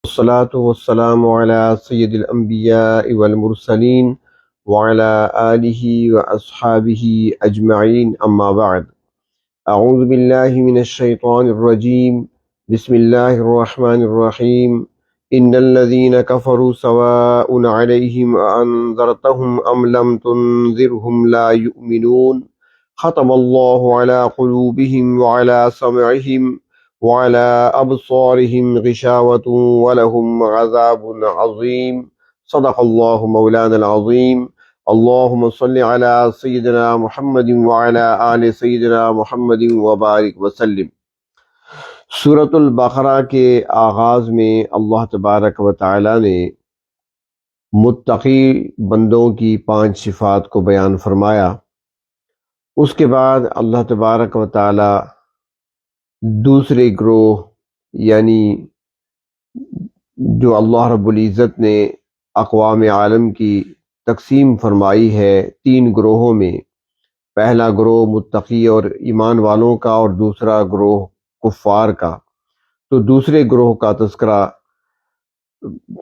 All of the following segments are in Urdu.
والصلاة والسلام على سيد الأنبياء والمرسلين وعلى آله وأصحابه أجمعين أما بعد. أعوذ بالله من الشيطان الرجيم. بسم الله الرحمن الرحيم. إن الذين كفروا سواء عليهم أأنذرتهم أم لم تنذرهم لا يؤمنون. ختم الله على قلوبهم وعلى سمعهم وعلى أبصارهم غشاوة ولهم عذاب عظيم. صدق الله مولانا العظيم. اللهم صل على سيدنا محمد وعلى آل سيدنا محمد وبارک وسلم۔ سورۃ البقرہ کے آغاز میں اللہ تبارک و تعالی نے متقی بندوں کی 5 صفات کو بیان فرمایا۔ اس کے بعد اللہ تبارک و تعالی دوسرے گروہ یعنی جو اللہ رب العزت نے اقوام عالم کی تقسیم فرمائی ہے 3 گروہوں میں، پہلا گروہ متقی اور ایمان والوں کا اور دوسرا گروہ کفار کا، تو دوسرے گروہ کا تذکرہ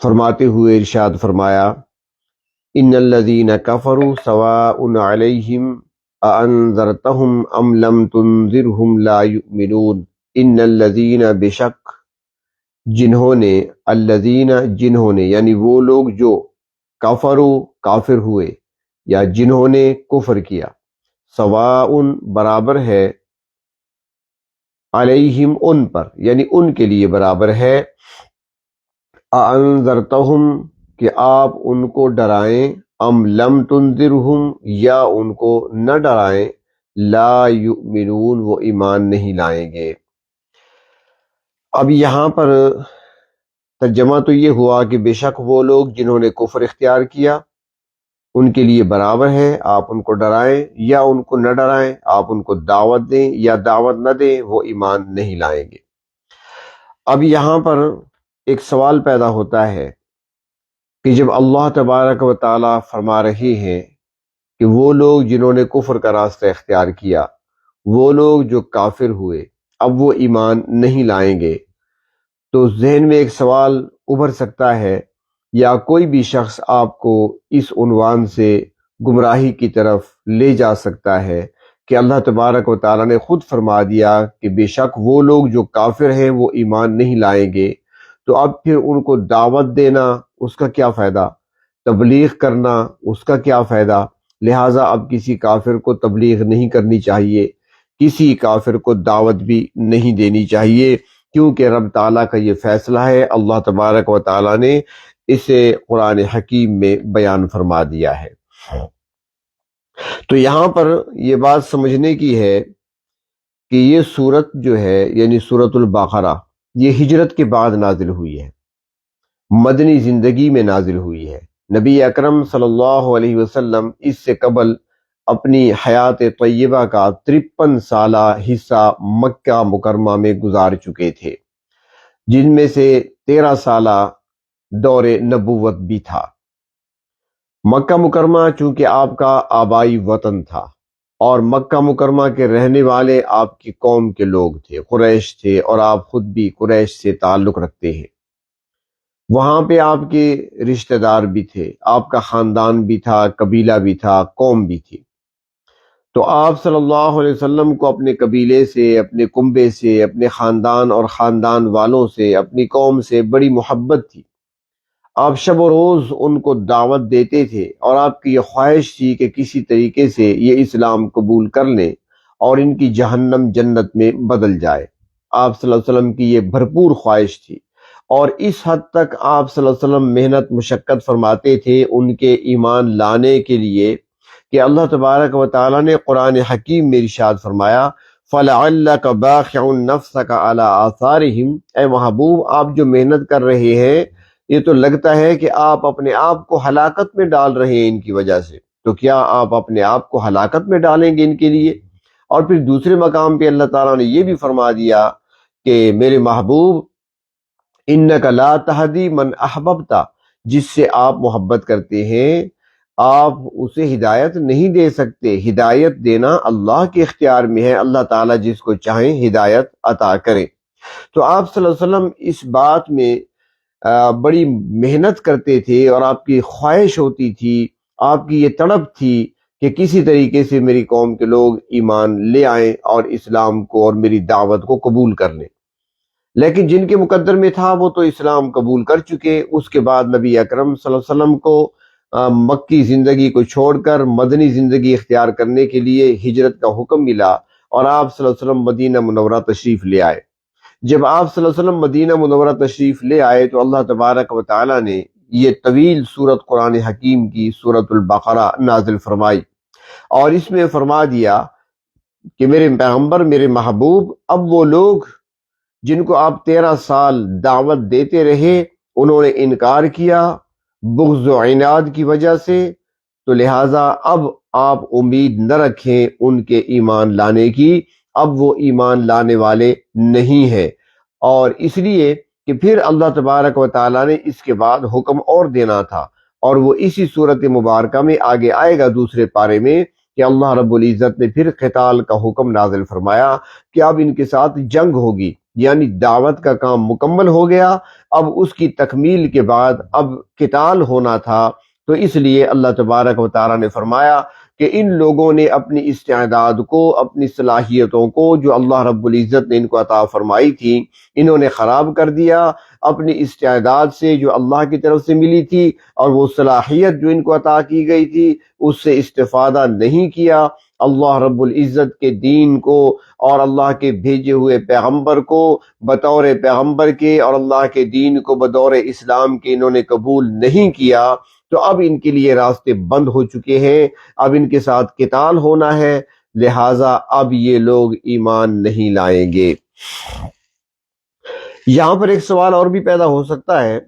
فرماتے ہوئے ارشاد فرمایا، ان الذین کفروا سواء علیہم اانذرتہم ام لم تنذرہم لا یؤمنون۔ ان الذین بشک جنہوں نے، الذین جنہوں نے یعنی وہ لوگ جو کفروا کافر ہوئے یا جنہوں نے کفر کیا، سواء برابر ہے، علیہم ان پر یعنی ان کے لیے برابر ہے، اانذرتہم کہ آپ ان کو ڈرائیں، ام لم تنذرہم یا ان کو نہ ڈرائیں، لا یؤمنون وہ ایمان نہیں لائیں گے۔ اب یہاں پر ترجمہ تو یہ ہوا کہ بے شک وہ لوگ جنہوں نے کفر اختیار کیا ان کے لیے برابر ہے، آپ ان کو ڈرائیں یا ان کو نہ ڈرائیں، آپ ان کو دعوت دیں یا دعوت نہ دیں، وہ ایمان نہیں لائیں گے۔ اب یہاں پر ایک سوال پیدا ہوتا ہے کہ جب اللہ تبارک و تعالی فرما رہے ہیں کہ وہ لوگ جنہوں نے کفر کا راستہ اختیار کیا، وہ لوگ جو کافر ہوئے، اب وہ ایمان نہیں لائیں گے، تو ذہن میں ایک سوال ابھر سکتا ہے یا کوئی بھی شخص آپ کو اس عنوان سے گمراہی کی طرف لے جا سکتا ہے کہ اللہ تبارک و تعالیٰ نے خود فرما دیا کہ بے شک وہ لوگ جو کافر ہیں وہ ایمان نہیں لائیں گے، تو اب پھر ان کو دعوت دینا اس کا کیا فائدہ، تبلیغ کرنا اس کا کیا فائدہ؟ لہٰذا اب کسی کافر کو تبلیغ نہیں کرنی چاہیے، کسی کافر کو دعوت بھی نہیں دینی چاہیے، کیونکہ رب تعالیٰ کا یہ فیصلہ ہے، اللہ تبارک و تعالیٰ نے اسے قرآن حکیم میں بیان فرما دیا ہے۔ تو یہاں پر یہ بات سمجھنے کی ہے کہ یہ سورت جو ہے یعنی سورۃ البقرہ یہ ہجرت کے بعد نازل ہوئی ہے، مدنی زندگی میں نازل ہوئی ہے۔ نبی اکرم صلی اللہ علیہ وسلم اس سے قبل اپنی حیات طیبہ کا 53 سالہ حصہ مکہ مکرمہ میں گزار چکے تھے، جن میں سے 13 سالہ دور نبوت بھی تھا۔ مکہ مکرمہ چونکہ آپ کا آبائی وطن تھا اور مکہ مکرمہ کے رہنے والے آپ کی قوم کے لوگ تھے، قریش تھے، اور آپ خود بھی قریش سے تعلق رکھتے ہیں۔ وہاں پہ آپ کے رشتہ دار بھی تھے، آپ کا خاندان بھی تھا، قبیلہ بھی تھا، قوم بھی تھی۔ تو آپ صلی اللہ علیہ وسلم کو اپنے قبیلے سے، اپنے کنبے سے، اپنے خاندان اور خاندان والوں سے، اپنی قوم سے بڑی محبت تھی۔ آپ شب و روز ان کو دعوت دیتے تھے اور آپ کی یہ خواہش تھی کہ کسی طریقے سے یہ اسلام قبول کر لیں اور ان کی جہنم جنت میں بدل جائے۔ آپ صلی اللہ علیہ وسلم کی یہ بھرپور خواہش تھی، اور اس حد تک آپ صلی اللہ علیہ وسلم محنت مشقت فرماتے تھے ان کے ایمان لانے کے لیے کہ اللہ تبارک و تعالیٰ نے قرآن حکیم میں ارشاد فرمایا، فَلَعَلَّكَ بَاخِعٌ نَفْسَكَ عَلَىٰ آثَارِهِمْ، اے محبوب آپ جو محنت کر رہے ہیں یہ تو لگتا ہے کہ آپ اپنے آپ کو ہلاکت میں ڈال رہے ہیں ان کی وجہ سے، تو کیا آپ اپنے آپ کو ہلاکت میں ڈالیں گے ان کے لیے؟ اور پھر دوسرے مقام پہ اللہ تعالیٰ نے یہ بھی فرما دیا کہ میرے محبوب انک لا تہدی من احببت، جس سے آپ محبت کرتے ہیں آپ اسے ہدایت نہیں دے سکتے، ہدایت دینا اللہ کے اختیار میں ہے، اللہ تعالیٰ جس کو چاہیں ہدایت عطا کریں۔ تو آپ صلی اللہ علیہ وسلم اس بات میں بڑی محنت کرتے تھے اور آپ کی خواہش ہوتی تھی، آپ کی یہ تڑپ تھی کہ کسی طریقے سے میری قوم کے لوگ ایمان لے آئیں اور اسلام کو اور میری دعوت کو قبول کر لیں۔ لیکن جن کے مقدر میں تھا وہ تو اسلام قبول کر چکے۔ اس کے بعد نبی اکرم صلی اللہ علیہ وسلم کو مکی زندگی کو چھوڑ کر مدنی زندگی اختیار کرنے کے لیے ہجرت کا حکم ملا، اور آپ صلی اللہ علیہ وسلم مدینہ منورہ تشریف لے آئے۔ جب آپ صلی اللہ علیہ وسلم مدینہ منورہ تشریف لے آئے تو اللہ تبارک و تعالی نے یہ طویل سورت قرآن حکیم کی سورت البقرہ نازل فرمائی، اور اس میں فرما دیا کہ میرے پیغمبر، میرے محبوب، اب وہ لوگ جن کو آپ 13 سال دعوت دیتے رہے انہوں نے انکار کیا بغض و عناد کی وجہ سے، تو لہٰذا اب آپ امید نہ رکھیں ان کے ایمان لانے کی، اب وہ ایمان لانے والے نہیں ہیں۔ اور اس لیے کہ پھر اللہ تبارک و تعالیٰ نے اس کے بعد حکم اور دینا تھا، اور وہ اسی صورت مبارکہ میں آگے آئے گا دوسرے پارے میں، کہ اللہ رب العزت نے پھر قتال کا حکم نازل فرمایا کہ اب ان کے ساتھ جنگ ہوگی، یعنی دعوت کا کام مکمل ہو گیا، اب اس کی تکمیل کے بعد اب قتال ہونا تھا۔ تو اس لیے اللہ تبارک و تعالیٰ نے فرمایا کہ ان لوگوں نے اپنی استعداد کو، اپنی صلاحیتوں کو جو اللہ رب العزت نے ان کو عطا فرمائی تھی، انہوں نے خراب کر دیا۔ اپنی استعداد سے جو اللہ کی طرف سے ملی تھی اور وہ صلاحیت جو ان کو عطا کی گئی تھی اس سے استفادہ نہیں کیا، اللہ رب العزت کے دین کو اور اللہ کے بھیجے ہوئے پیغمبر کو بطور پیغمبر کے اور اللہ کے دین کو بطور اسلام کے انہوں نے قبول نہیں کیا، تو اب ان کے لیے راستے بند ہو چکے ہیں، اب ان کے ساتھ قتال ہونا ہے، لہٰذا اب یہ لوگ ایمان نہیں لائیں گے۔ یہاں پر ایک سوال اور بھی پیدا ہو سکتا ہے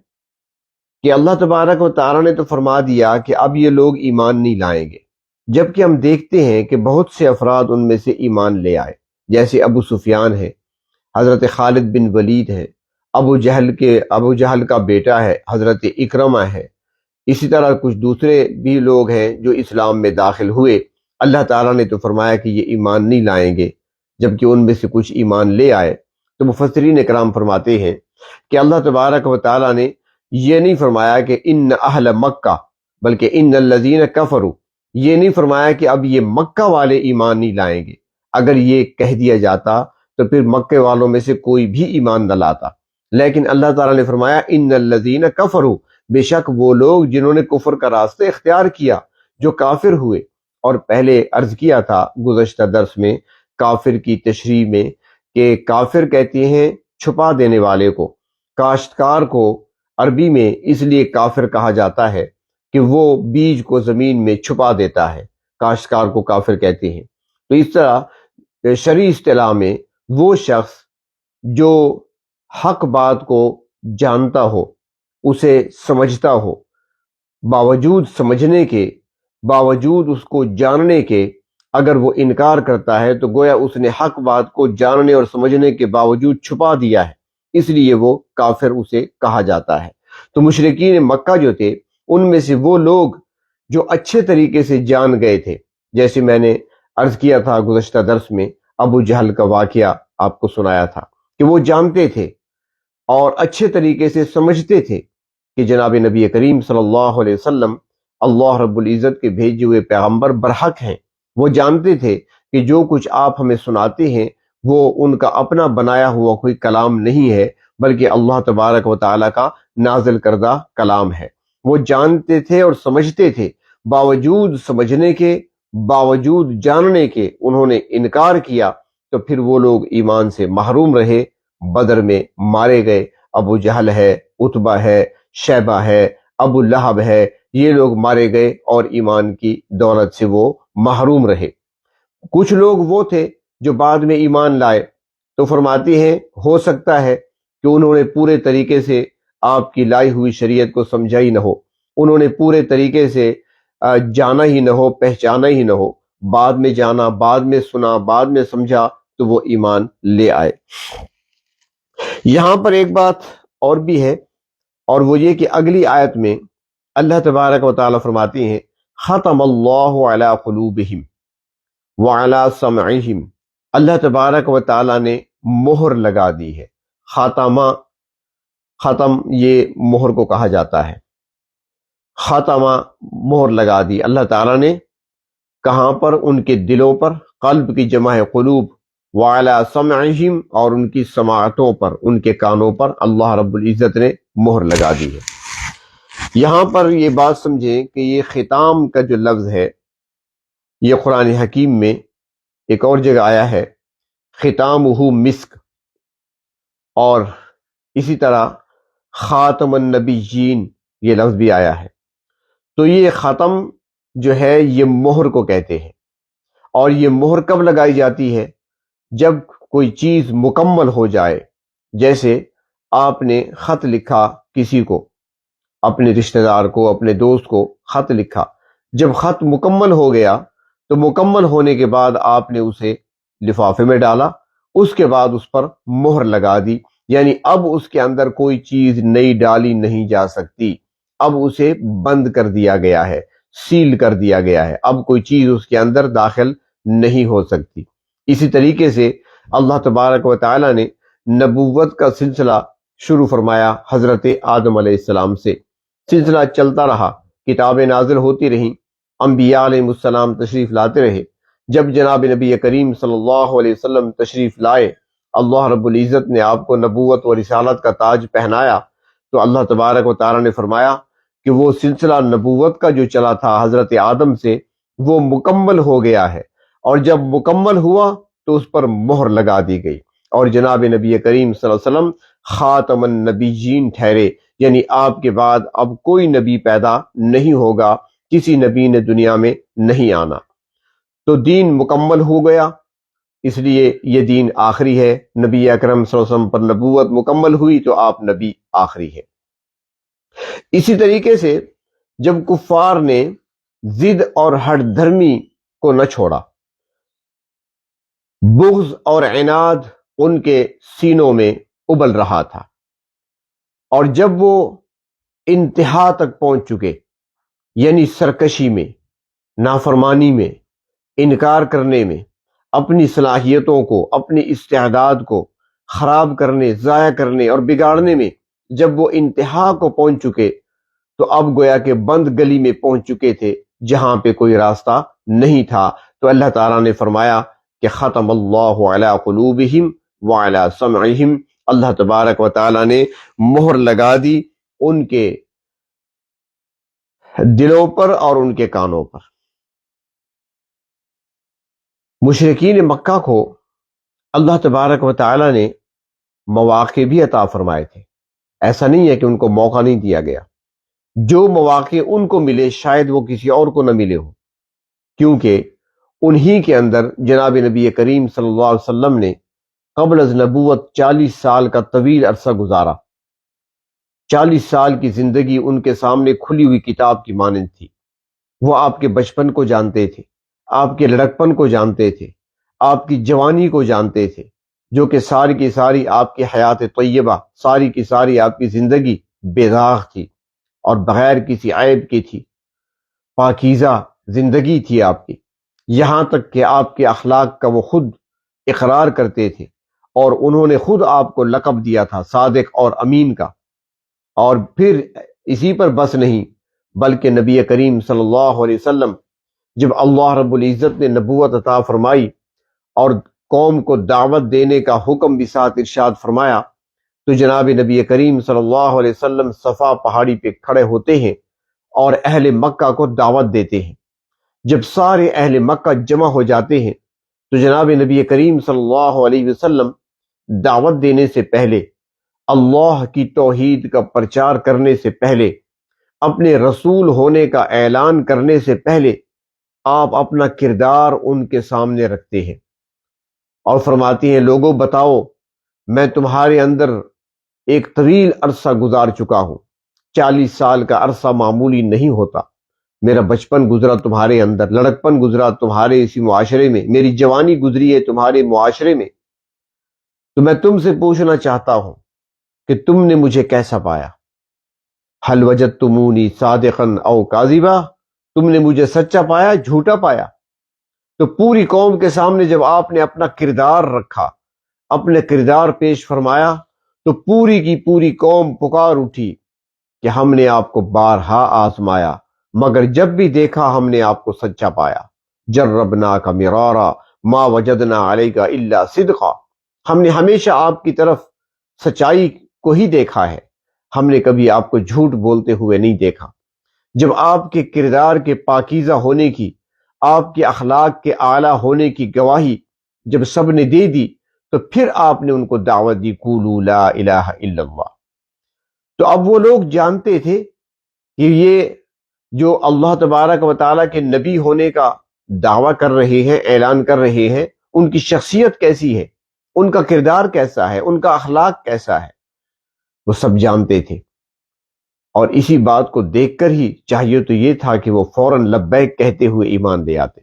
کہ اللہ تبارک و تعالیٰ نے تو فرما دیا کہ اب یہ لوگ ایمان نہیں لائیں گے، جبکہ ہم دیکھتے ہیں کہ بہت سے افراد ان میں سے ایمان لے آئے، جیسے ابو سفیان ہے، حضرت خالد بن ولید ہے، ابو جہل کا بیٹا ہے حضرت اکرمہ ہے، اسی طرح کچھ دوسرے بھی لوگ ہیں جو اسلام میں داخل ہوئے۔ اللہ تعالیٰ نے تو فرمایا کہ یہ ایمان نہیں لائیں گے، جبکہ ان میں سے کچھ ایمان لے آئے۔ تو مفسرین اکرام فرماتے ہیں کہ اللہ تبارک و تعالیٰ نے یہ نہیں فرمایا کہ ان اہل مکہ، بلکہ ان الذین کفروا، یہ نہیں فرمایا کہ اب یہ مکہ والے ایمان نہیں لائیں گے۔ اگر یہ کہہ دیا جاتا تو پھر مکے والوں میں سے کوئی بھی ایمان نہ لاتا، لیکن اللہ تعالیٰ نے فرمایا ان الذین کفروا، بے شک وہ لوگ جنہوں نے کفر کا راستہ اختیار کیا، جو کافر ہوئے۔ اور پہلے عرض کیا تھا گزشتہ درس میں کافر کی تشریح میں کہ کافر کہتے ہیں چھپا دینے والے کو، کاشتکار کو عربی میں اس لیے کافر کہا جاتا ہے کہ وہ بیج کو زمین میں چھپا دیتا ہے، کاشتکار کو کافر کہتے ہیں۔ تو اس طرح شرعی اصطلاح میں وہ شخص جو حق بات کو جانتا ہو، اسے سمجھتا ہو، باوجود سمجھنے کے، باوجود اس کو جاننے کے اگر وہ انکار کرتا ہے تو گویا اس نے حق بات کو جاننے اور سمجھنے کے باوجود چھپا دیا ہے، اس لیے وہ کافر اسے کہا جاتا ہے۔ تو مشرکین مکہ جو تھے ان میں سے وہ لوگ جو اچھے طریقے سے جان گئے تھے، جیسے میں نے عرض کیا تھا گزشتہ درس میں ابو جہل کا واقعہ آپ کو سنایا تھا، کہ وہ جانتے تھے اور اچھے طریقے سے سمجھتے تھے کہ جناب نبی کریم صلی اللہ علیہ وسلم اللہ رب العزت کے بھیجے ہوئے پیغمبر برحق ہیں۔ وہ جانتے تھے کہ جو کچھ آپ ہمیں سناتے ہیں وہ ان کا اپنا بنایا ہوا کوئی کلام نہیں ہے، بلکہ اللہ تبارک و تعالیٰ کا نازل کردہ کلام ہے۔ وہ جانتے تھے اور سمجھتے تھے، باوجود سمجھنے کے، باوجود جاننے کے انہوں نے انکار کیا، تو پھر وہ لوگ ایمان سے محروم رہے، بدر میں مارے گئے۔ ابو جہل ہے، عتبہ ہے، شیبہ ہے، ابو لہب ہے، یہ لوگ مارے گئے اور ایمان کی دولت سے وہ محروم رہے۔ کچھ لوگ وہ تھے جو بعد میں ایمان لائے، تو فرماتے ہیں ہو سکتا ہے کہ انہوں نے پورے طریقے سے آپ کی لائی ہوئی شریعت کو سمجھا ہی نہ ہو، انہوں نے پورے طریقے سے جانا ہی نہ ہو، پہچانا ہی نہ ہو، بعد میں جانا، بعد میں سنا، بعد میں سمجھا تو وہ ایمان لے آئے۔ یہاں پر ایک بات اور بھی ہے، اور وہ یہ کہ اگلی آیت میں اللہ تبارک و تعالیٰ فرماتے ہیں ختم اللہ علی قلوبہم وعلی سمعہم، اللہ تبارک و تعالیٰ نے مہر لگا دی ہے۔ خاتمہ ختم یہ مہر کو کہا جاتا ہے. ختمہ مہر لگا دی اللہ تعالیٰ نے. کہاں پر؟ ان کے دلوں پر. قلب کی جمع ہے قلوب. وعلی سمعہم، اور ان کی سماعتوں پر، ان کے کانوں پر اللہ رب العزت نے مہر لگا دی ہے. یہاں پر یہ بات سمجھیں کہ یہ ختام کا جو لفظ ہے یہ قرآن حکیم میں ایک اور جگہ آیا ہے، ختامہ مسک، اور اسی طرح خاتم النبیین یہ لفظ بھی آیا ہے. تو یہ ختم جو ہے یہ مہر کو کہتے ہیں. اور یہ مہر کب لگائی جاتی ہے؟ جب کوئی چیز مکمل ہو جائے. جیسے آپ نے خط لکھا کسی کو، اپنے رشتہ دار کو، اپنے دوست کو خط لکھا. جب خط مکمل ہو گیا تو مکمل ہونے کے بعد آپ نے اسے لفافے میں ڈالا، اس کے بعد اس پر مہر لگا دی. یعنی اب اس کے اندر کوئی چیز نئی ڈالی نہیں جا سکتی، اب اسے بند کر دیا گیا ہے، سیل کر دیا گیا ہے، اب کوئی چیز اس کے اندر داخل نہیں ہو سکتی. اسی طریقے سے اللہ تبارک و تعالی نے نبوت کا سلسلہ شروع فرمایا حضرت آدم علیہ السلام سے. سلسلہ چلتا رہا، کتابیں نازل ہوتی رہیں، انبیاء علیہ السلام تشریف لاتے رہے. جب جناب نبی کریم صلی اللہ علیہ وسلم تشریف لائے، اللہ رب العزت نے آپ کو نبوت و رسالت کا تاج پہنایا، تو اللہ تبارک و تعالی نے فرمایا کہ وہ سلسلہ نبوت کا جو چلا تھا حضرت آدم سے وہ مکمل ہو گیا ہے. اور جب مکمل ہوا تو اس پر مہر لگا دی گئی، اور جناب نبی کریم صلی اللہ علیہ وسلم خاتم النبیین ٹھہرے. یعنی آپ کے بعد اب کوئی نبی پیدا نہیں ہوگا، کسی نبی نے دنیا میں نہیں آنا. تو دین مکمل ہو گیا، اس لیے یہ دین آخری ہے. نبی اکرم صلی اللہ علیہ وسلم پر نبوت مکمل ہوئی تو آپ نبی آخری ہے. اسی طریقے سے جب کفار نے ضد اور ہٹ دھرمی کو نہ چھوڑا، بغض اور عناد ان کے سینوں میں ابل رہا تھا، اور جب وہ انتہا تک پہنچ چکے، یعنی سرکشی میں، نافرمانی میں، انکار کرنے میں، اپنی صلاحیتوں کو، اپنی استعداد کو خراب کرنے، ضائع کرنے اور بگاڑنے میں جب وہ انتہا کو پہنچ چکے تو اب گویا کہ بند گلی میں پہنچ چکے تھے جہاں پہ کوئی راستہ نہیں تھا. تو اللہ تعالیٰ نے فرمایا کہ ختم اللہ علی قلوبہم وعلی سمعہم، اللہ تبارک و تعالیٰ نے مہر لگا دی ان کے دلوں پر اور ان کے کانوں پر. مشرکین مکہ کو اللہ تبارک و تعالیٰ نے مواقع بھی عطا فرمائے تھے. ایسا نہیں ہے کہ ان کو موقع نہیں دیا گیا. جو مواقع ان کو ملے شاید وہ کسی اور کو نہ ملے ہو، کیونکہ انہی کے اندر جناب نبی کریم صلی اللہ علیہ وسلم نے قبل از نبوت 40 سال کا طویل عرصہ گزارا. 40 سال کی زندگی ان کے سامنے کھلی ہوئی کتاب کی مانند تھی. وہ آپ کے بچپن کو جانتے تھے، آپ کے لڑکپن کو جانتے تھے، آپ کی جوانی کو جانتے تھے، جو کہ ساری کی ساری آپ کی حیات طیبہ، ساری کی ساری آپ کی زندگی بے داغ تھی اور بغیر کسی عیب کی تھی. پاکیزہ زندگی تھی آپ کی، یہاں تک کہ آپ کے اخلاق کا وہ خود اقرار کرتے تھے، اور انہوں نے خود آپ کو لقب دیا تھا صادق اور امین کا. اور پھر اسی پر بس نہیں، بلکہ نبی کریم صلی اللہ علیہ وسلم جب اللہ رب العزت نے نبوت عطا فرمائی اور قوم کو دعوت دینے کا حکم بھی ساتھ ارشاد فرمایا، تو جناب نبی کریم صلی اللہ علیہ وسلم صفا پہاڑی پہ کھڑے ہوتے ہیں اور اہل مکہ کو دعوت دیتے ہیں. جب سارے اہل مکہ جمع ہو جاتے ہیں تو جناب نبی کریم صلی اللہ علیہ وسلم دعوت دینے سے پہلے، اللہ کی توحید کا پرچار کرنے سے پہلے، اپنے رسول ہونے کا اعلان کرنے سے پہلے آپ اپنا کردار ان کے سامنے رکھتے ہیں اور فرماتے ہیں لوگوں بتاؤ، میں تمہارے اندر ایک طویل عرصہ گزار چکا ہوں. 40 سال کا عرصہ معمولی نہیں ہوتا. میرا بچپن گزرا تمہارے اندر، لڑکپن گزرا تمہارے اسی معاشرے میں، میری جوانی گزری ہے تمہارے معاشرے میں. تو میں تم سے پوچھنا چاہتا ہوں کہ تم نے مجھے کیسا پایا؟ حل وجدتمونی صادقا او کاذبا، تم نے مجھے سچا پایا، جھوٹا پایا؟ تو پوری قوم کے سامنے جب آپ نے اپنا کردار رکھا، اپنے کردار پیش فرمایا، تو پوری کی پوری قوم پکار اٹھی کہ ہم نے آپ کو بارہا آزمایا، مگر جب بھی دیکھا ہم نے آپ کو سچا پایا۔ جربناک مرارا ما وجدنا علیک الا صدقا، ہم نے ہمیشہ آپ کی طرف سچائی کو ہی دیکھا ہے، ہم نے کبھی آپ کو جھوٹ بولتے ہوئے نہیں دیکھا۔ جب آپ کے کردار کے پاکیزہ ہونے کی، آپ کے اخلاق کے اعلیٰ ہونے کی گواہی جب سب نے دے دی تو پھر آپ نے ان کو دعوت دی، قولوا لا الہ الا اللہ۔ تو اب وہ لوگ جانتے تھے کہ یہ جو اللہ تبارک و تعالیٰ کے نبی ہونے کا دعویٰ کر رہے ہیں، اعلان کر رہے ہیں، ان کی شخصیت کیسی ہے، ان کا کردار کیسا ہے، ان کا اخلاق کیسا ہے، وہ سب جانتے تھے۔ اور اسی بات کو دیکھ کر ہی چاہیے تو یہ تھا کہ وہ فوراً لبیک کہتے ہوئے ایمان لے آتے۔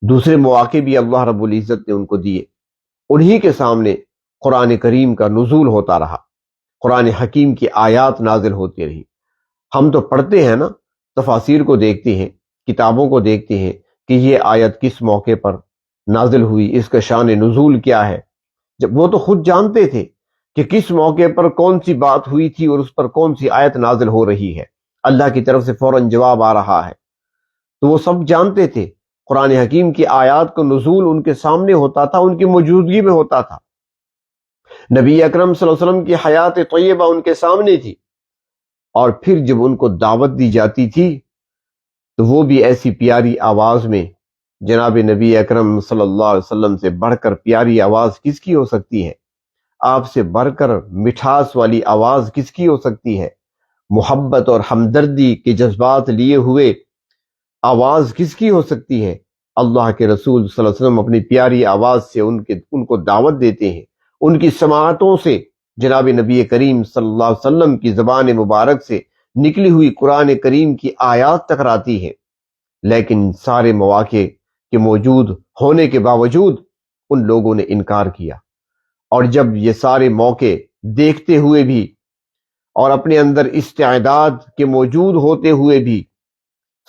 دوسرے مواقع بھی اللہ رب العزت نے ان کو دیے، انہی کے سامنے قرآن کریم کا نزول ہوتا رہا، قرآن حکیم کی آیات نازل ہوتی رہی۔ ہم تو پڑھتے ہیں نا، تفاسیر کو دیکھتے ہیں، کتابوں کو دیکھتے ہیں کہ یہ آیت کس موقع پر نازل ہوئی، اس کا شان نزول کیا ہے، جب وہ تو خود جانتے تھے کہ کس موقع پر کون سی بات ہوئی تھی اور اس پر کون سی آیت نازل ہو رہی ہے، اللہ کی طرف سے فوراً جواب آ رہا ہے، تو وہ سب جانتے تھے۔ قرآن حکیم کی آیات کو نزول ان کے سامنے ہوتا تھا، ان کی موجودگی میں ہوتا تھا۔ نبی اکرم صلی اللہ علیہ وسلم کی حیات طیبہ ان کے سامنے تھی، اور پھر جب ان کو دعوت دی جاتی تھی تو وہ بھی ایسی پیاری آواز میں، جناب نبی اکرم صلی اللہ علیہ وسلم سے بڑھ کر پیاری آواز کس کی ہو سکتی ہے، آپ سے بڑھ کر مٹھاس والی آواز کس کی ہو سکتی ہے، محبت اور ہمدردی کے جذبات لیے ہوئے آواز کس کی ہو سکتی ہے۔ اللہ کے رسول صلی اللہ علیہ وسلم اپنی پیاری آواز سے ان کو دعوت دیتے ہیں، ان کی سماعتوں سے جناب نبی کریم صلی اللہ علیہ وسلم کی زبان مبارک سے نکلی ہوئی قرآن کریم کی آیات ٹکراتی ہیں، لیکن سارے مواقع کے موجود ہونے کے باوجود ان لوگوں نے انکار کیا۔ اور جب یہ سارے موقع دیکھتے ہوئے بھی اور اپنے اندر استعداد کے موجود ہوتے ہوئے بھی،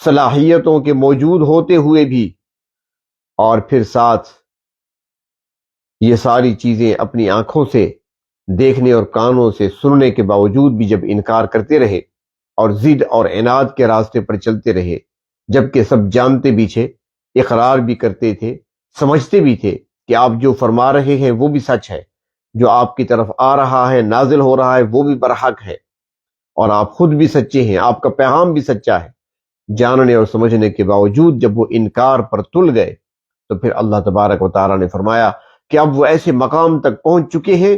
صلاحیتوں کے موجود ہوتے ہوئے بھی، اور پھر ساتھ یہ ساری چیزیں اپنی آنکھوں سے دیکھنے اور کانوں سے سننے کے باوجود بھی جب انکار کرتے رہے اور ضد اور عناد کے راستے پر چلتے رہے، جبکہ سب جانتے بھی تھے، اقرار بھی کرتے تھے، سمجھتے بھی تھے کہ آپ جو فرما رہے ہیں وہ بھی سچ ہے، جو آپ کی طرف آ رہا ہے، نازل ہو رہا ہے، وہ بھی برحق ہے، اور آپ خود بھی سچے ہیں، آپ کا پیغام بھی سچا ہے، جاننے اور سمجھنے کے باوجود جب وہ انکار پر تل گئے تو پھر اللہ تبارک و تعالیٰ نے فرمایا کہ اب وہ ایسے مقام تک پہنچ چکے ہیں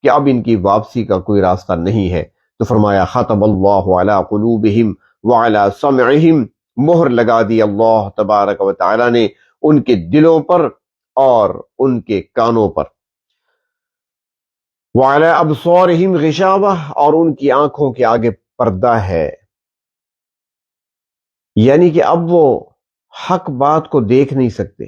کہ اب ان کی واپسی کا کوئی راستہ نہیں ہے، تو فرمایا ختم اللہ علی قلوبہم وعلی سمعہم، مہر لگا دی اللہ تبارک و تعالیٰ نے ان کے دلوں پر اور ان کے کانوں پر، وعلی ابصارہم غشاوہ، اور ان کی آنکھوں کے آگے پردہ ہے، یعنی کہ اب وہ حق بات کو دیکھ نہیں سکتے۔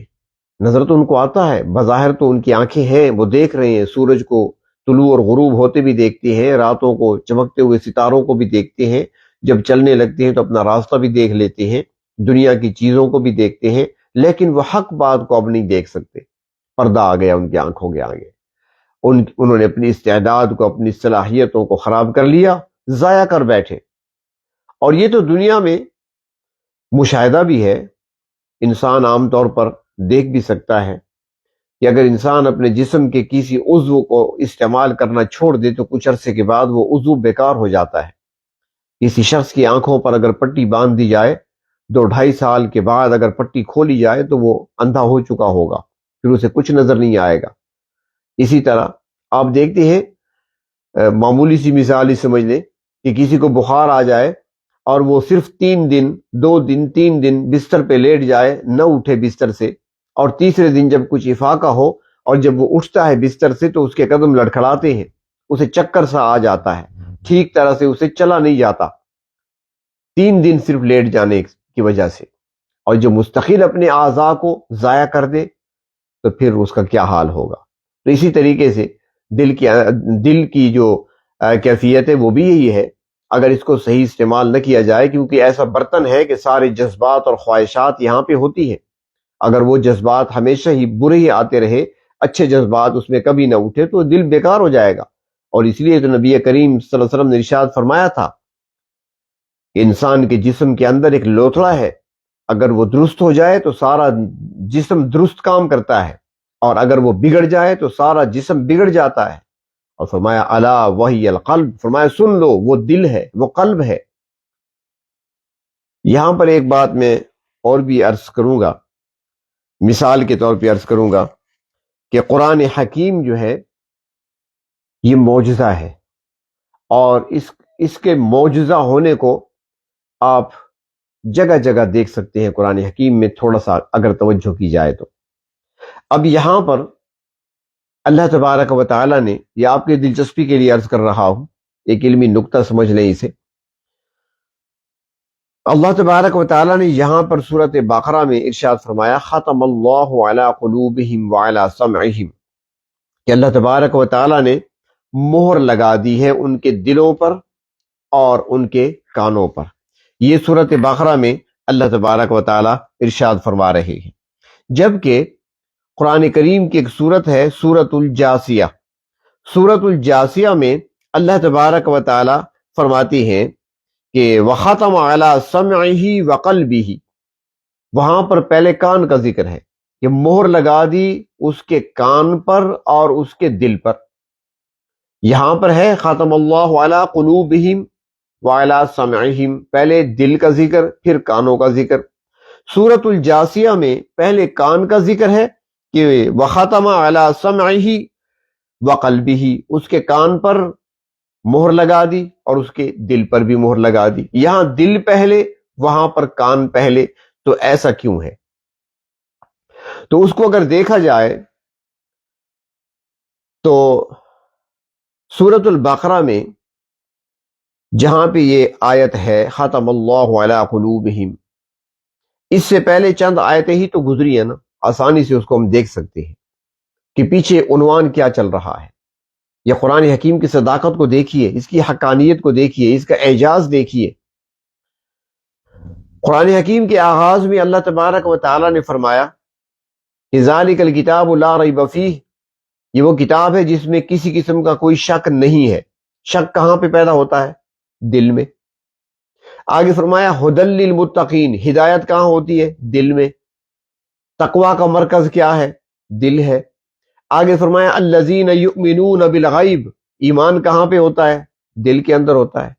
نظر تو ان کو آتا ہے، بظاہر تو ان کی آنکھیں ہیں، وہ دیکھ رہے ہیں، سورج کو طلوع اور غروب ہوتے بھی دیکھتے ہیں، راتوں کو چمکتے ہوئے ستاروں کو بھی دیکھتے ہیں، جب چلنے لگتے ہیں تو اپنا راستہ بھی دیکھ لیتے ہیں، دنیا کی چیزوں کو بھی دیکھتے ہیں، لیکن وہ حق بات کو اب نہیں دیکھ سکتے، پردہ آ گیا ان کی آنکھوں کے آگے، انہوں نے اپنی استعداد کو، اپنی صلاحیتوں کو خراب کر لیا، ضائع کر بیٹھے۔ اور یہ تو دنیا میں مشاہدہ بھی ہے، انسان عام طور پر دیکھ بھی سکتا ہے کہ اگر انسان اپنے جسم کے کسی عضو کو استعمال کرنا چھوڑ دے تو کچھ عرصے کے بعد وہ عضو بیکار ہو جاتا ہے۔ کسی شخص کی آنکھوں پر اگر پٹی باندھ دی جائے، 2-2.5 سال کے بعد اگر پٹی کھولی جائے تو وہ اندھا ہو چکا ہوگا، پھر اسے کچھ نظر نہیں آئے گا۔ اسی طرح آپ دیکھتے ہیں، معمولی سی مثال ہی سمجھ لیں کہ کسی کو بخار آ جائے اور وہ صرف 3 دن 2 دن 3 دن بستر پہ لیٹ جائے، نہ اٹھے بستر سے، اور تیسرے دن جب کچھ افاقہ ہو اور جب وہ اٹھتا ہے بستر سے تو اس کے قدم لڑکھڑاتے ہیں، اسے چکر سا آ جاتا ہے، ٹھیک طرح سے اسے چلا نہیں جاتا، 3 دن صرف لیٹ جانے کی وجہ سے۔ اور جو مستقل اپنے اعضاء کو ضائع کر دے تو پھر اس کا کیا حال ہوگا۔ تو اسی طریقے سے دل کی جو کیفیت ہے وہ بھی یہی ہے، اگر اس کو صحیح استعمال نہ کیا جائے، کیونکہ ایسا برتن ہے کہ سارے جذبات اور خواہشات یہاں پہ ہوتی ہیں، اگر وہ جذبات ہمیشہ ہی برے ہی آتے رہے، اچھے جذبات اس میں کبھی نہ اٹھے تو دل بیکار ہو جائے گا۔ اور اس لیے تو نبی کریم صلی اللہ علیہ وسلم نے ارشاد فرمایا تھا کہ انسان کے جسم کے اندر ایک لوتھڑا ہے، اگر وہ درست ہو جائے تو سارا جسم درست کام کرتا ہے، اور اگر وہ بگڑ جائے تو سارا جسم بگڑ جاتا ہے۔ اور فرمایا الا وہی القلب، فرمایا سن لو، وہ دل ہے، وہ قلب ہے۔ یہاں پر ایک بات میں اور بھی عرض کروں گا، مثال کے طور پہ عرض کروں گا کہ قرآن حکیم جو ہے یہ معجزہ ہے، اور اس کے معجزہ ہونے کو آپ جگہ جگہ دیکھ سکتے ہیں قرآن حکیم میں، تھوڑا سا اگر توجہ کی جائے تو۔ اب یہاں پر اللہ تبارک و تعالیٰ نے، یہ آپ کی دلچسپی کے لیے عرض کر رہا ہوں، ایک علمی نکتہ سمجھ لیں اسے، اللہ تبارک و تعالیٰ نے یہاں پر سورۃ بقرہ میں ارشاد فرمایا ختم اللہ علی قلوبہم وعلی سمعہم، کہ اللہ تبارک و تعالیٰ نے مہر لگا دی ہے ان کے دلوں پر اور ان کے کانوں پر۔ یہ سورۃ بقرہ میں اللہ تبارک و تعالیٰ ارشاد فرما رہے ہیں۔ جبکہ قرآن کریم کی ایک سورت ہے سورۃ الجاثیہ، سورۃ الجاثیہ میں اللہ تبارک و تعالیٰ فرماتی ہیں کہ وَخَتَمَ عَلَى سَمْعِهِ وَقَلْبِهِ، وہاں پر پہلے کان کا ذکر ہے کہ مہر لگا دی اس کے کان پر اور اس کے دل پر۔ یہاں پر ہے ختم اللہ علی قلوبہم وعلی سمعہم، پہلے دل کا ذکر پھر کانوں کا ذکر۔ سورۃ الجاثیہ میں پہلے کان کا ذکر ہے کہ وختم علی سمعہ وقلبہ، اس کے کان پر مہر لگا دی اور اس کے دل پر بھی مہر لگا دی۔ یہاں دل پہلے وہاں پر کان پہلے، تو ایسا کیوں ہے؟ تو اس کو اگر دیکھا جائے تو سورۃ البقرہ میں جہاں پہ یہ آیت ہے ختم اللہ علی قلوبہم، اس سے پہلے چند آیتیں ہی تو گزری ہیں نا، آسانی سے اس کو ہم دیکھ سکتے ہیں کہ پیچھے عنوان کیا چل رہا ہے۔ یہ قرآن حکیم کی صداقت کو دیکھیے، اس کی حقانیت کو دیکھیے، اس کا اعجاز دیکھیے۔ قرآن حکیم کے آغاز میں اللہ تبارک و تعالیٰ نے فرمایا کہ ذالک الکتاب لا ریب فیہ، یہ وہ کتاب ہے جس میں کسی قسم کا کوئی شک نہیں ہے۔ شک کہاں پہ پیدا ہوتا ہے؟ دل میں۔ آگے فرمایا ھدی للمتقین، ہدایت کہاں ہوتی ہے؟ دل میں۔ تقوی کا مرکز کیا ہے؟ دل ہے۔ آگے فرمایا الذین یؤمنون بالغیب، ایمان کہاں پہ ہوتا ہے؟ دل کے اندر ہوتا ہے۔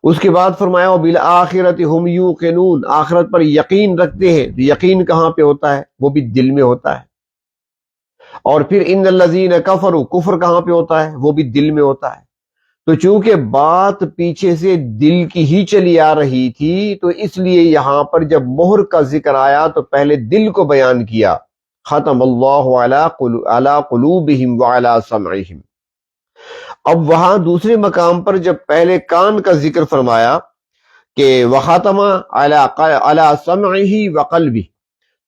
اس کے بعد فرمایا وبالآخرۃ ہم یوقنون، آخرت پر یقین رکھتے ہیں، یقین کہاں پہ ہوتا ہے؟ وہ بھی دل میں ہوتا ہے۔ اور پھر ان الذین کفروا، کفر کہاں پہ ہوتا ہے؟ وہ بھی دل میں ہوتا ہے۔ تو چونکہ بات پیچھے سے دل کی ہی چلی آ رہی تھی، تو اس لیے یہاں پر جب مہر کا ذکر آیا تو پہلے دل کو بیان کیا، ختم اللہ علی قلوبہم وعلی سمعہم۔ اب وہاں دوسرے مقام پر جب پہلے کان کا ذکر فرمایا کہ وختم علی سمعہ وقلبہ،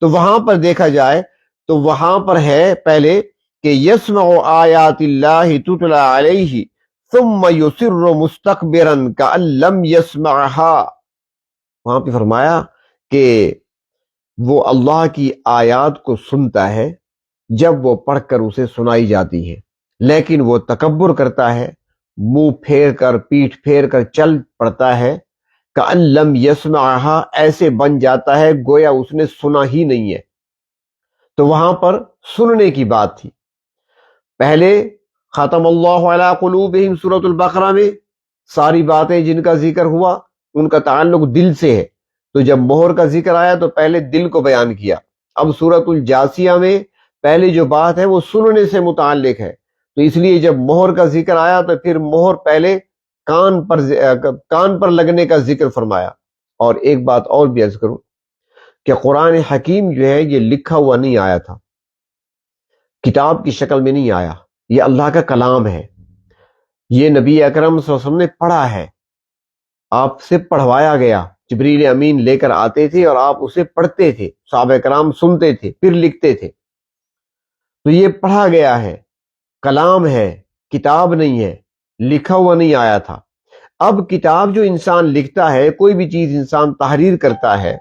تو وہاں پر دیکھا جائے تو وہاں پر ہے پہلے کہ یسمع آیات اللہ تتلی علیہ ثم یصر مستکبرا کأن لم یسمعها، وہاں پہ فرمایا کہ وہ اللہ کی آیات کو سنتا ہے جب وہ پڑھ کر اسے سنائی جاتی ہے، لیکن وہ تکبر کرتا ہے، منہ پھیر کر پیٹھ پھیر کر چل پڑتا ہے، کأن لم یسمعها، ایسے بن جاتا ہے گویا اس نے سنا ہی نہیں ہے۔ تو وہاں پر سننے کی بات تھی۔ پہلے ختم اللہ علی قلوبہم سورۃ البقرہ میں ساری باتیں جن کا ذکر ہوا ان کا تعلق دل سے ہے، تو جب مہر کا ذکر آیا تو پہلے دل کو بیان کیا۔ اب سورۃ الجاثیہ میں پہلے جو بات ہے وہ سننے سے متعلق ہے، تو اس لیے جب مہر کا ذکر آیا تو پھر مہر پہلے کان پر لگنے کا ذکر فرمایا۔ اور ایک بات اور بھی عرض کروں کہ قرآن حکیم جو ہے یہ لکھا ہوا نہیں آیا تھا، کتاب کی شکل میں نہیں آیا، یہ اللہ کا کلام ہے۔ یہ نبی اکرم صلی اللہ علیہ وسلم نے پڑھا ہے، آپ سے پڑھوایا گیا، جبریل امین لے کر آتے تھے اور آپ اسے پڑھتے تھے، صحابہ کرام سنتے تھے پھر لکھتے تھے۔ تو یہ پڑھا گیا ہے، کلام ہے، کتاب نہیں ہے، لکھا ہوا نہیں آیا تھا۔ اب کتاب جو انسان لکھتا ہے، کوئی بھی چیز انسان تحریر کرتا ہے،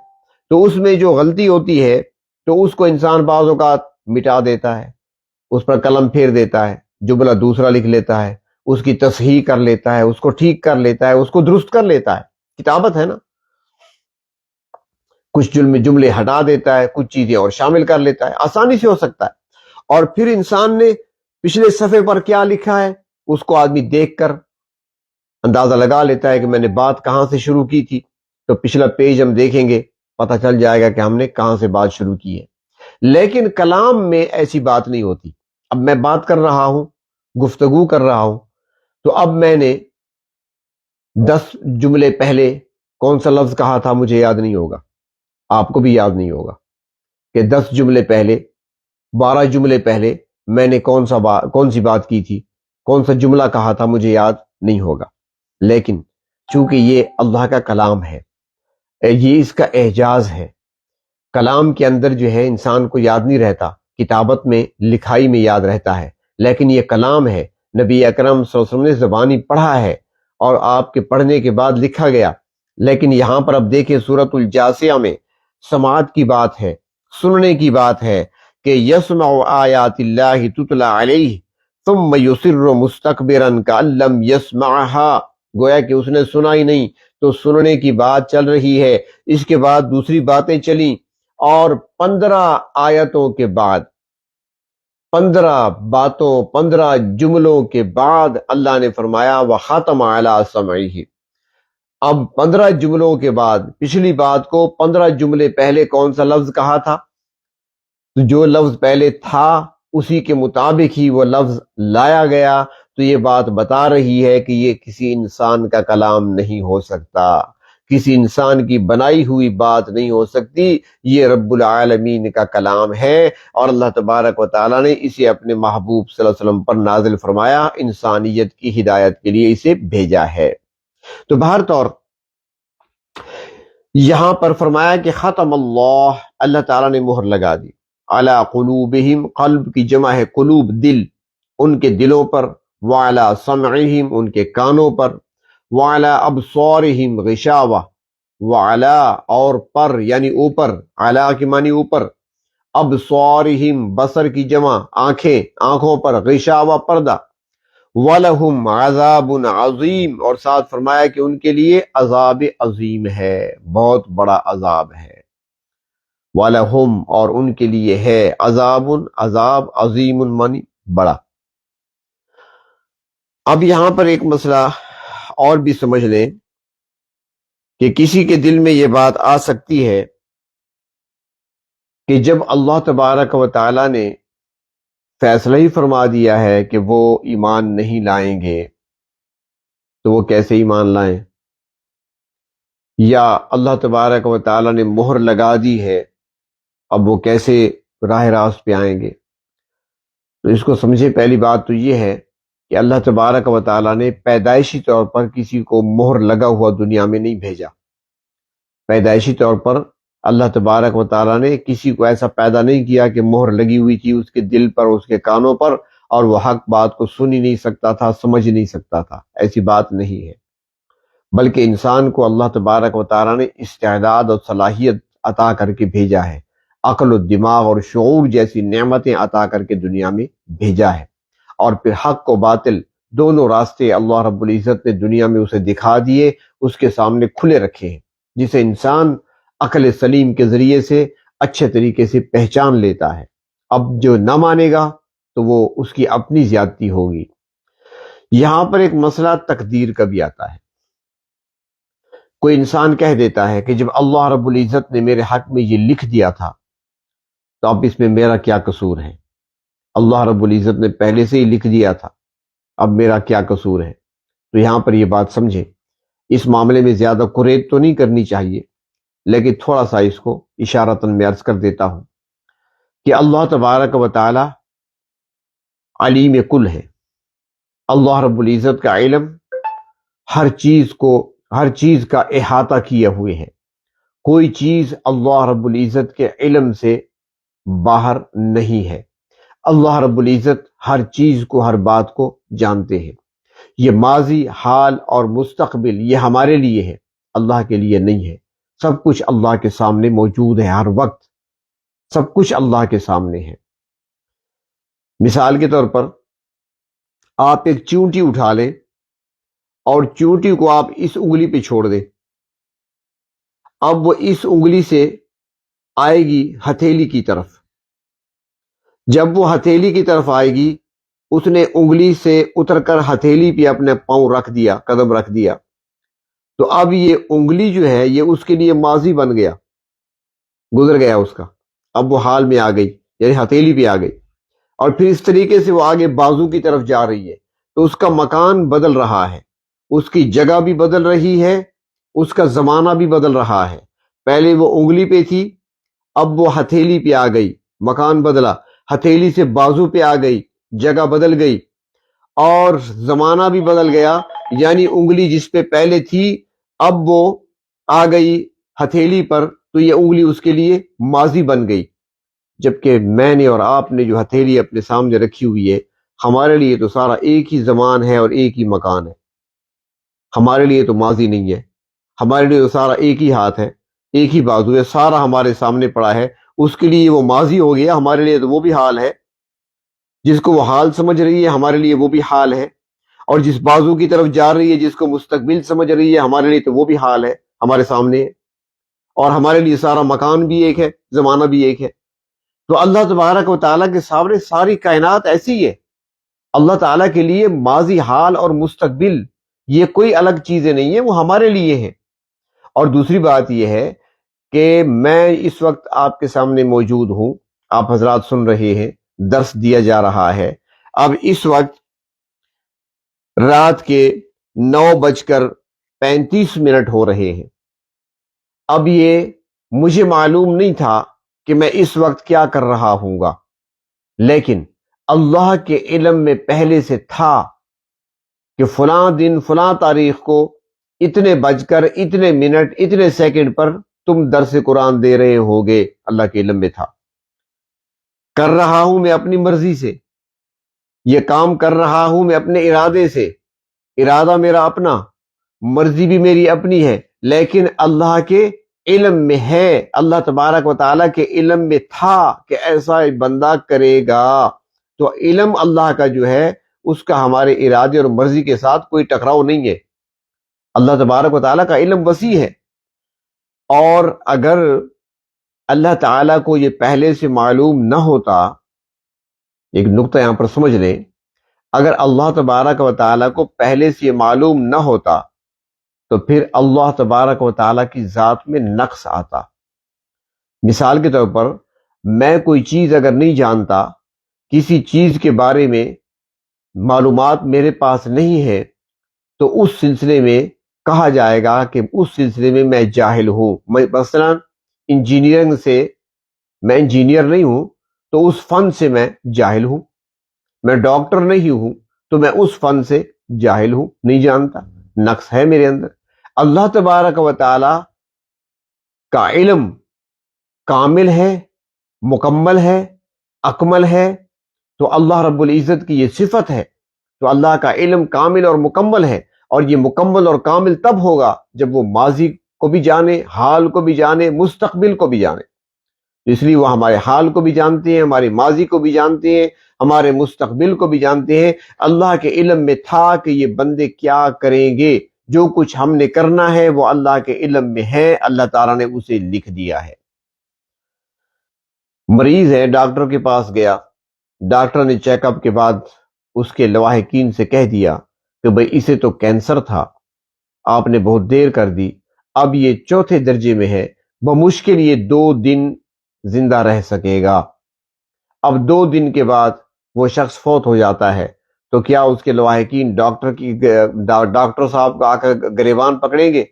تو اس میں جو غلطی ہوتی ہے تو اس کو انسان بعض اوقات مٹا دیتا ہے، اس پر قلم پھیر دیتا ہے، جملہ دوسرا لکھ لیتا ہے، اس کی تصحیح کر لیتا ہے، اس کو ٹھیک کر لیتا ہے، اس کو درست کر لیتا ہے۔ کتابت ہے نا، کچھ جملے ہٹا دیتا ہے، کچھ چیزیں اور شامل کر لیتا ہے، آسانی سے ہو سکتا ہے۔ اور پھر انسان نے پچھلے صفحے پر کیا لکھا ہے اس کو آدمی دیکھ کر اندازہ لگا لیتا ہے کہ میں نے بات کہاں سے شروع کی تھی، تو پچھلا پیج ہم دیکھیں گے، پتہ چل جائے گا کہ ہم نے کہاں سے بات شروع کی ہے۔ لیکن کلام میں ایسی بات نہیں ہوتی۔ اب میں بات کر رہا ہوں، گفتگو کر رہا ہوں، تو اب میں نے 10 جملے پہلے کون سا لفظ کہا تھا مجھے یاد نہیں ہوگا، آپ کو بھی یاد نہیں ہوگا کہ 10 جملے پہلے، 12 جملے پہلے میں نے کون سی بات کی تھی، کون سا جملہ کہا تھا مجھے یاد نہیں ہوگا۔ لیکن چونکہ یہ اللہ کا کلام ہے، یہ اس کا اعجاز ہے، کلام کے اندر جو ہے انسان کو یاد نہیں رہتا، کتابت میں لکھائی میں یاد رہتا ہے، لیکن یہ کلام ہے، نبی اکرم صلی اللہ علیہ وسلم نے زبانی پڑھا ہے اور آپ کے پڑھنے کے بعد لکھا گیا۔ لیکن یہاں پر اب دیکھیں سورۃ الجاثیہ میں سماعت کی بات ہے، سننے کی بات ہے کہ یسمع آیات اللہ تتلی علیہ ثم یصر مستکبرا کأن لم یسمعها، گویا کہ اس نے سنا ہی نہیں، تو سننے کی بات چل رہی ہے، اس کے بعد دوسری باتیں چلیں، اور 15 آیتوں کے بعد، 15 باتوں، 15 جملوں کے بعد اللہ نے فرمایا وَخَتَمَ عَلَىٰ سَمْعِهِ۔ اب 15 جملوں کے بعد پچھلی بات کو 15 جملے پہلے کون سا لفظ کہا تھا، تو جو لفظ پہلے تھا اسی کے مطابق ہی وہ لفظ لایا گیا، تو یہ بات بتا رہی ہے کہ یہ کسی انسان کا کلام نہیں ہو سکتا، کسی انسان کی بنائی ہوئی بات نہیں ہو سکتی، یہ رب العالمین کا کلام ہے، اور اللہ تبارک و تعالیٰ نے اسے اپنے محبوب صلی اللہ علیہ وسلم پر نازل فرمایا، انسانیت کی ہدایت کے لیے اسے بھیجا ہے۔ تو بہر طور یہاں پر فرمایا کہ ختم اللہ تعالیٰ نے مہر لگا دی، علی قلوبہم، قلب کی جمع ہے قلوب، دل، ان کے دلوں پر، وعلی سمعہم، ان کے کانوں پر، وعلی ابصارہم غشاوہ، وعلی اور پر یعنی اوپر، علی کی معنی اوپر، ابصارہم بصر کی جمع آنکھیں، آنکھوں پر، غشاوہ پردہ، وَلَهُمْ عَذَابٌ عَظِيمٌ، اور ساتھ فرمایا کہ ان کے لیے عذاب عظیم ہے، بہت بڑا عذاب ہے۔ وَلَهُمْ اور ان کے لیے ہے، عذاب عظیم معنی بڑا۔ اب یہاں پر ایک مسئلہ اور بھی سمجھ لیں کہ کسی کے دل میں یہ بات آ سکتی ہے کہ جب اللہ تبارک و تعالی نے فیصلہ ہی فرما دیا ہے کہ وہ ایمان نہیں لائیں گے تو وہ کیسے ایمان لائیں، یا اللہ تبارک و تعالی نے مہر لگا دی ہے اب وہ کیسے راہ راست پہ آئیں گے۔ تو اس کو سمجھے، پہلی بات تو یہ ہے کہ اللہ تبارک و تعالی نے پیدائشی طور پر کسی کو مہر لگا ہوا دنیا میں نہیں بھیجا۔ پیدائشی طور پر اللہ تبارک و تعالیٰ نے کسی کو ایسا پیدا نہیں کیا کہ مہر لگی ہوئی تھی اس کے دل پر، اس کے کانوں پر، اور وہ حق بات کو سن ہی نہیں سکتا تھا، سمجھ نہیں سکتا تھا، ایسی بات نہیں ہے۔ بلکہ انسان کو اللہ تبارک و تعالیٰ نے استعداد اور صلاحیت عطا کر کے بھیجا ہے، عقل و دماغ اور شعور جیسی نعمتیں عطا کر کے دنیا میں بھیجا ہے، اور پھر حق و باطل دونوں راستے اللہ رب العزت نے دنیا میں اسے دکھا دیے، اس کے سامنے کھلے رکھے ہیں، جسے انسان عقل سلیم کے ذریعے سے اچھے طریقے سے پہچان لیتا ہے۔ اب جو نہ مانے گا تو وہ اس کی اپنی زیادتی ہوگی۔ یہاں پر ایک مسئلہ تقدیر کا بھی آتا ہے۔ کوئی انسان کہہ دیتا ہے کہ جب اللہ رب العزت نے میرے حق میں یہ لکھ دیا تھا تو اب اس میں میرا کیا قصور ہے، اللہ رب العزت نے پہلے سے ہی لکھ دیا تھا، اب میرا کیا قصور ہے۔ تو یہاں پر یہ بات سمجھے، اس معاملے میں زیادہ قریب تو نہیں کرنی چاہیے، لیکن تھوڑا سا اس کو اشارتاً میں عرض کر دیتا ہوں کہ اللہ تبارک و تعالی علیم کل ہے۔ اللہ رب العزت کا علم ہر چیز کا احاطہ کیے ہوئے ہے، کوئی چیز اللہ رب العزت کے علم سے باہر نہیں ہے۔ اللہ رب العزت ہر چیز کو، ہر بات کو جانتے ہیں۔ یہ ماضی، حال اور مستقبل یہ ہمارے لیے ہے، اللہ کے لیے نہیں ہے۔ سب کچھ اللہ کے سامنے موجود ہے، ہر وقت سب کچھ اللہ کے سامنے ہے۔ مثال کے طور پر آپ ایک چونٹی اٹھا لیں اور چونٹی کو آپ اس انگلی پہ چھوڑ دیں. اب وہ اس انگلی سے آئے گی ہتھیلی کی طرف. جب وہ ہتھیلی کی طرف آئے گی، اس نے انگلی سے اتر کر ہتھیلی پہ اپنے پاؤں رکھ دیا، قدم رکھ دیا، تو اب یہ انگلی جو ہے یہ اس کے لیے ماضی بن گیا، گزر گیا اس کا. اب وہ حال میں آ گئی، یعنی ہتھیلی پہ آ گئی. اور پھر اس طریقے سے وہ آگے بازو کی طرف جا رہی ہے، تو اس کا مکان بدل رہا ہے، اس کی جگہ بھی بدل رہی ہے، اس کا زمانہ بھی بدل رہا ہے. پہلے وہ انگلی پہ تھی، اب وہ ہتھیلی پہ آ گئی، مکان بدلا. ہتھیلی سے بازو پہ آ گئی، جگہ بدل گئی، اور زمانہ بھی بدل گیا. یعنی انگلی جس پہ پہلے تھی اب وہ آ گئی ہتھیلی پر، تو یہ انگلی اس کے لیے ماضی بن گئی. جبکہ میں نے اور آپ نے جو ہتھیلی اپنے سامنے رکھی ہوئی ہے، ہمارے لیے تو سارا ایک ہی زمان ہے اور ایک ہی مکان ہے. ہمارے لیے تو ماضی نہیں ہے، ہمارے لیے تو سارا ایک ہی ہاتھ ہے، ایک ہی بازو ہے، سارا ہمارے سامنے پڑا ہے. اس کے لیے وہ ماضی ہو گیا، ہمارے لیے تو وہ بھی حال ہے. جس کو وہ حال سمجھ رہی ہے ہمارے لیے وہ بھی حال ہے، اور جس بازو کی طرف جا رہی ہے جس کو مستقبل سمجھ رہی ہے ہمارے لیے تو وہ بھی حال ہے، ہمارے سامنے ہے. اور ہمارے لیے سارا مکان بھی ایک ہے، زمانہ بھی ایک ہے. تو اللہ تبارک و تعالیٰ کے سامنے ساری کائنات ایسی ہے. اللہ تعالیٰ کے لیے ماضی، حال اور مستقبل یہ کوئی الگ چیزیں نہیں ہیں، وہ ہمارے لیے ہیں. اور دوسری بات یہ ہے کہ میں اس وقت آپ کے سامنے موجود ہوں، آپ حضرات سن رہے ہیں، درس دیا جا رہا ہے. اب اس وقت رات کے 9:35 ہو رہے ہیں. اب یہ مجھے معلوم نہیں تھا کہ میں اس وقت کیا کر رہا ہوں گا، لیکن اللہ کے علم میں پہلے سے تھا کہ فلاں دن فلاں تاریخ کو اتنے بج کر اتنے منٹ اتنے سیکنڈ پر تم درس قرآن دے رہے ہوگے. اللہ کے علم میں تھا. کر رہا ہوں میں اپنی مرضی سے، یہ کام کر رہا ہوں میں اپنے ارادے سے، ارادہ میرا اپنا، مرضی بھی میری اپنی ہے، لیکن اللہ کے علم میں ہے. اللہ تبارک و تعالیٰ کے علم میں تھا کہ ایسا بندہ کرے گا. تو علم اللہ کا جو ہے اس کا ہمارے ارادے اور مرضی کے ساتھ کوئی ٹکراؤ نہیں ہے. اللہ تبارک و تعالیٰ کا علم وسیع ہے. اور اگر اللہ تعالیٰ کو یہ پہلے سے معلوم نہ ہوتا، ایک نقطہ یہاں پر سمجھ لیں، اگر اللہ تبارک و تعالیٰ کو پہلے سے یہ معلوم نہ ہوتا تو پھر اللہ تبارک و تعالیٰ کی ذات میں نقص آتا. مثال کے طور پر میں کوئی چیز اگر نہیں جانتا، کسی چیز کے بارے میں معلومات میرے پاس نہیں ہے، تو اس سلسلے میں کہا جائے گا کہ اس سلسلے میں میں جاہل ہوں. میں مثلا انجینئرنگ سے میں انجینئر نہیں ہوں تو اس فن سے میں جاہل ہوں. میں ڈاکٹر نہیں ہوں تو میں اس فن سے جاہل ہوں، نہیں جانتا، نقص ہے میرے اندر. اللہ تبارک و تعالی کا علم کامل ہے، مکمل ہے، اکمل ہے. تو اللہ رب العزت کی یہ صفت ہے. تو اللہ کا علم کامل اور مکمل ہے، اور یہ مکمل اور کامل تب ہوگا جب وہ ماضی کو بھی جانے، حال کو بھی جانے، مستقبل کو بھی جانے. اس لیے وہ ہمارے حال کو بھی جانتے ہیں، ہمارے ماضی کو بھی جانتے ہیں، ہمارے مستقبل کو بھی جانتے ہیں. اللہ کے علم میں تھا کہ یہ بندے کیا کریں گے. جو کچھ ہم نے کرنا ہے وہ اللہ کے علم میں ہے، اللہ تعالیٰ نے اسے لکھ دیا ہے. مریض ہے، ڈاکٹر کے پاس گیا، ڈاکٹر نے چیک اپ کے بعد اس کے لواحقین سے کہہ دیا کہ بھئی اسے تو کینسر تھا، آپ نے بہت دیر کر دی، اب یہ 4تھے درجے میں ہے، بمشکل یہ 2 دن زندہ رہ سکے گا. اب 2 دن کے بعد وہ شخص فوت ہو جاتا ہے، تو کیا اس کے لواحقین ڈاکٹر صاحب کو آ کر گریبان پکڑیں گے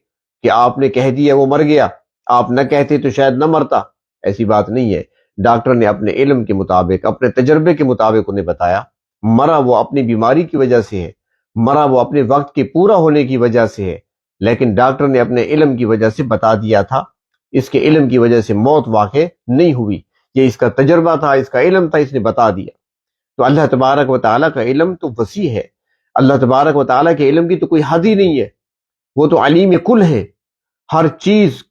کہ آپ نے کہہ دیا وہ مر گیا، آپ نہ کہتے تو شاید نہ مرتا؟ ایسی بات نہیں ہے. ڈاکٹر نے اپنے علم کے مطابق، اپنے تجربے کے مطابق انہیں بتایا. مرا وہ اپنی بیماری کی وجہ سے ہے، مرا وہ اپنے وقت کے پورا ہونے کی وجہ سے ہے، لیکن ڈاکٹر نے اپنے علم کی وجہ سے بتا دیا تھا. اس کے علم کی وجہ سے موت واقع نہیں ہوئی، یہ اس کا تجربہ تھا، اس کا علم تھا، اس نے بتا دیا. تو اللہ تبارک و تعالیٰ کا علم تو وسیع ہے. اللہ تبارک و تعالیٰ کے علم کی تو کوئی حد ہی نہیں ہے. وہ تو علیم کل ہے، ہر چیز،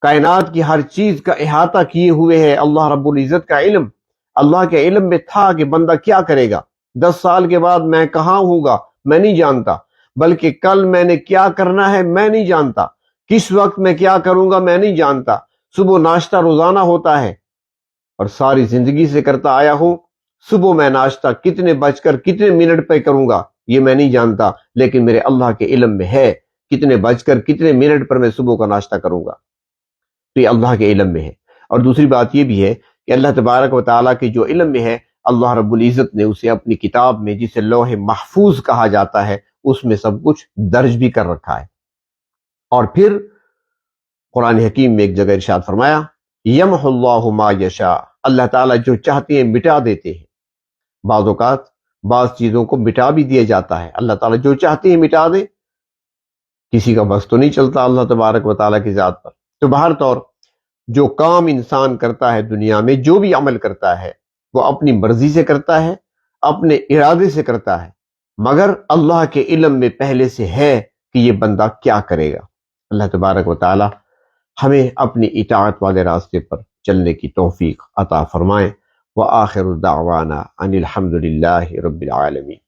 کائنات کی ہر چیز کا احاطہ کیے ہوئے ہے اللہ رب العزت کا علم. اللہ کے علم میں تھا کہ بندہ کیا کرے گا، 10 سال کے بعد میں کہاں ہوں گا میں نہیں جانتا، بلکہ کل میں نے کیا کرنا ہے میں نہیں جانتا، کس وقت میں کیا کروں گا میں نہیں جانتا۔ صبح ناشتہ روزانہ ہوتا ہے اور ساری زندگی سے کرتا آیا ہوں، صبح میں ناشتہ کتنے بج کر کتنے منٹ پہ کروں گا یہ میں نہیں جانتا، لیکن میرے اللہ کے علم میں ہے کتنے بج کر کتنے منٹ پر میں صبح کا ناشتہ کروں گا، تو یہ اللہ کے علم میں ہے۔ اور دوسری بات یہ بھی ہے کہ اللہ تبارک و تعالیٰ کے جو علم میں ہے، اللہ رب العزت نے اسے اپنی کتاب میں، جسے لوح محفوظ کہا جاتا ہے، اس میں سب کچھ درج بھی کر رکھا ہے۔ اور پھر قرآن حکیم میں ایک جگہ ارشاد فرمایا، یمحو اللہ ما یشاء، اللہ تعالیٰ جو چاہتے ہیں مٹا دیتے ہیں۔ بعض اوقات بعض چیزوں کو مٹا بھی دیا جاتا ہے، اللہ تعالیٰ جو چاہتے ہیں مٹا دے، کسی کا بس تو نہیں چلتا اللہ تبارک و تعالیٰ کی ذات پر۔ تو بہر طور جو کام انسان کرتا ہے دنیا میں، جو بھی عمل کرتا ہے، وہ اپنی مرضی سے کرتا ہے، اپنے ارادے سے کرتا ہے، مگر اللہ کے علم میں پہلے سے ہے کہ یہ بندہ کیا کرے گا۔ اللہ تبارک و تعالی ہمیں اپنی اطاعت والے راستے پر چلنے کی توفیق عطا فرمائے۔ وآخر دعوانا ان الحمد للہ رب العالمین۔